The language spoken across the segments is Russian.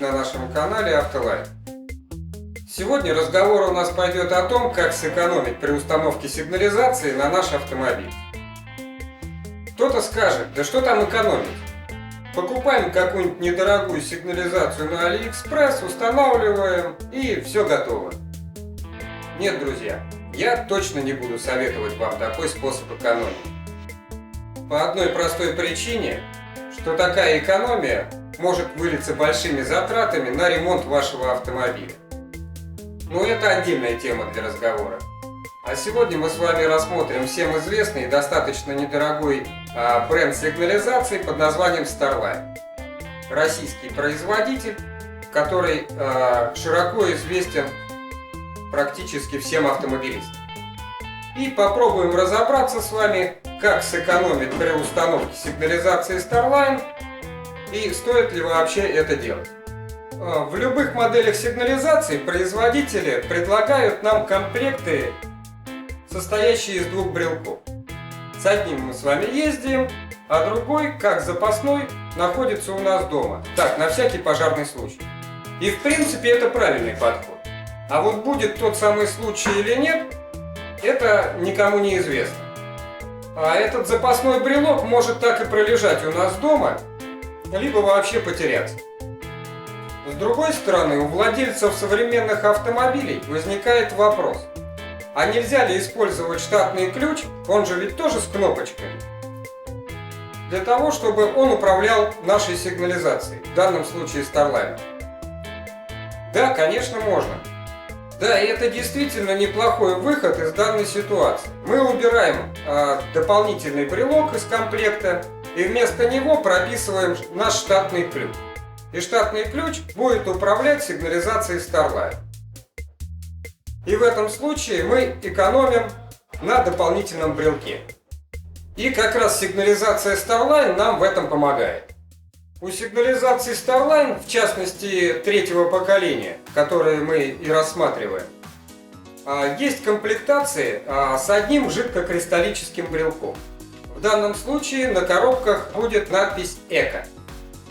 на нашем канале Автолайф. Сегодня разговор у нас пойдет о том, как сэкономить при установке сигнализации на наш автомобиль. Кто-то скажет, да что там экономить? Покупаем какую-нибудь недорогую сигнализацию на Алиэкспресс, устанавливаем и все готово. Нет, друзья, я точно не буду советовать вам такой способ экономии. По одной простой причине, что такая экономия может вылиться большими затратами на ремонт вашего автомобиля. Но это отдельная тема для разговора. А сегодня мы с вами рассмотрим всем известный и достаточно недорогой бренд сигнализации под названием Starline. Российский производитель, который широко известен практически всем автомобилистам. И попробуем разобраться с вами, как сэкономить при установке сигнализации Starline и стоит ли вообще это делать. В любых моделях сигнализации производители предлагают нам комплекты, состоящие из двух брелков. С одним мы с вами ездим, а другой, как запасной, находится у нас дома. Так, на всякий пожарный случай. И в принципе это правильный подход. А вот будет тот самый случай или нет, это никому не известно. А этот запасной брелок может так и пролежать у нас дома, либо вообще потеряться. С другой стороны, у владельцев современных автомобилей возникает вопрос, а нельзя ли использовать штатный ключ, он же ведь тоже с кнопочками, для того, чтобы он управлял нашей сигнализацией, в данном случае Starline? Да, конечно, можно. Да, и это действительно неплохой выход из данной ситуации. Мы убираем дополнительный брелок из комплекта и вместо него прописываем наш штатный ключ. И штатный ключ будет управлять сигнализацией Starline. И в этом случае мы экономим на дополнительном брелке. И как раз сигнализация Starline нам в этом помогает. У сигнализации Starline, в частности третьего поколения, которые мы и рассматриваем, есть комплектации с одним жидкокристаллическим брелком. В данном случае на коробках будет надпись «Эко».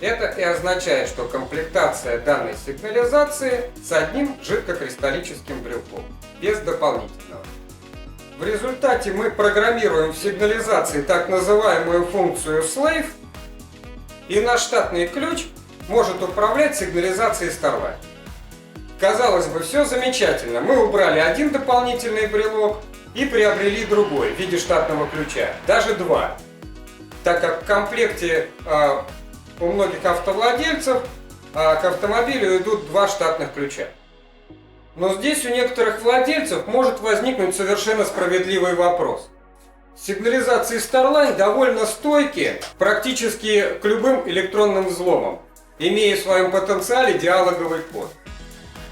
Это и означает, что комплектация данной сигнализации с одним жидкокристаллическим брелком, без дополнительного. В результате мы программируем в сигнализации так называемую функцию Slave, и наш штатный ключ может управлять сигнализацией Starline. Казалось бы, все замечательно. Мы убрали один дополнительный брелок и приобрели другой в виде штатного ключа, даже два. Так как в комплекте у многих автовладельцев к автомобилю идут два штатных ключа. Но здесь у некоторых владельцев может возникнуть совершенно справедливый вопрос. Сигнализации Starline довольно стойки практически к любым электронным взломам, имея в своем потенциале диалоговый код.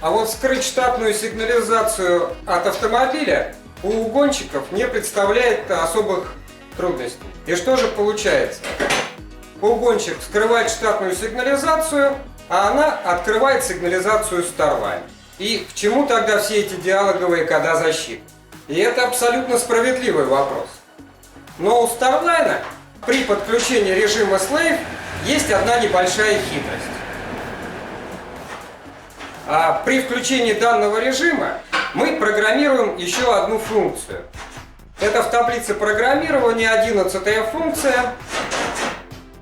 А вот скрыть штатную сигнализацию от автомобиля у угонщиков не представляет особых трудностей. И что же получается? Угонщик скрывает штатную сигнализацию, а она открывает сигнализацию Starline. И к чему тогда все эти диалоговые кода защиты? И это абсолютно справедливый вопрос. Но у Starline при подключении режима Slave есть одна небольшая хитрость. При включении данного режима мы программируем еще одну функцию. Это в таблице программирования 11-я функция,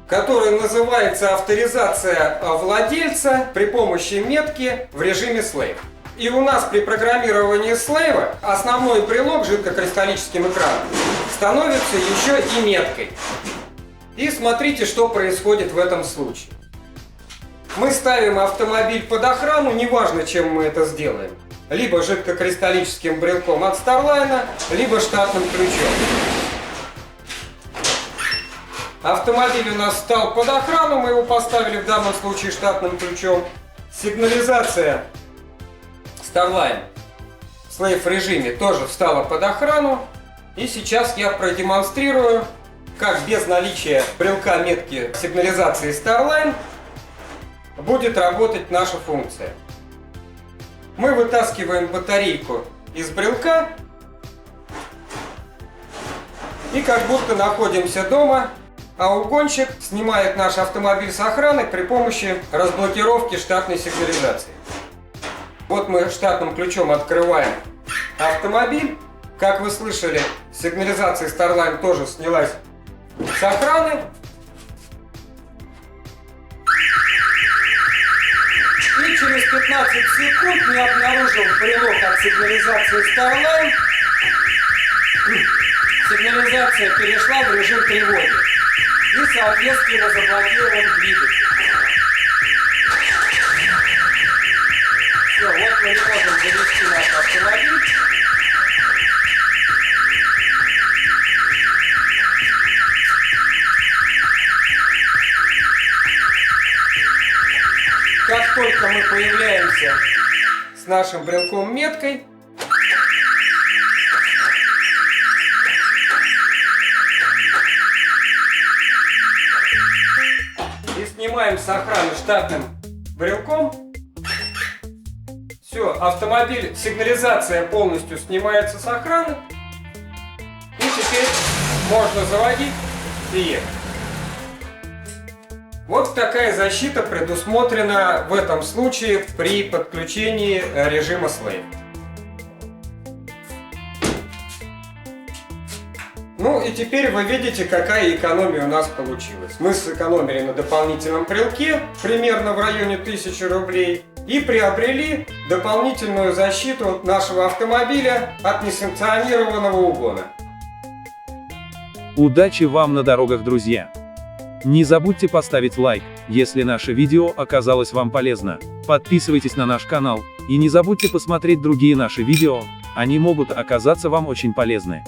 которая называется авторизация владельца при помощи метки в режиме Slave. И у нас при программировании Slave основной брелок жидкокристаллическим экраном становится еще и меткой. И смотрите, что происходит в этом случае. Мы ставим автомобиль под охрану, неважно, чем мы это сделаем. Либо жидкокристаллическим брелком от Starline, либо штатным ключом. Автомобиль у нас стал под охрану, мы его поставили в данном случае штатным ключом. Сигнализация Starline в Slave режиме тоже встала под охрану. И сейчас я продемонстрирую, как без наличия брелка метки сигнализации Starline будет работать наша функция. Мы вытаскиваем батарейку из брелка и как будто находимся дома, а угонщик снимает наш автомобиль с охраны при помощи разблокировки штатной сигнализации. Вот мы штатным ключом открываем автомобиль. Как вы слышали, сигнализация Starline тоже снялась с охраны. И через 15 секунд не обнаружил брелок от сигнализации Starline. Сигнализация перешла в режим тревоги. И, соответственно, заблокирован двигатель. Все, вот мы не можем завести наш автомобиль. Как только мы появляемся с нашим брелком меткой, и снимаем с охраны штатным брелком, все, автомобиль, сигнализация полностью снимается с охраны, и теперь можно заводить и ехать. Вот такая защита предусмотрена в этом случае при подключении режима Slave. Ну и теперь вы видите, какая экономия у нас получилась. Мы сэкономили на дополнительном брелке примерно в районе 1000 рублей и приобрели дополнительную защиту нашего автомобиля от несанкционированного угона. Удачи вам на дорогах, друзья! Не забудьте поставить лайк, если наше видео оказалось вам полезно. Подписывайтесь на наш канал, и не забудьте посмотреть другие наши видео, они могут оказаться вам очень полезны.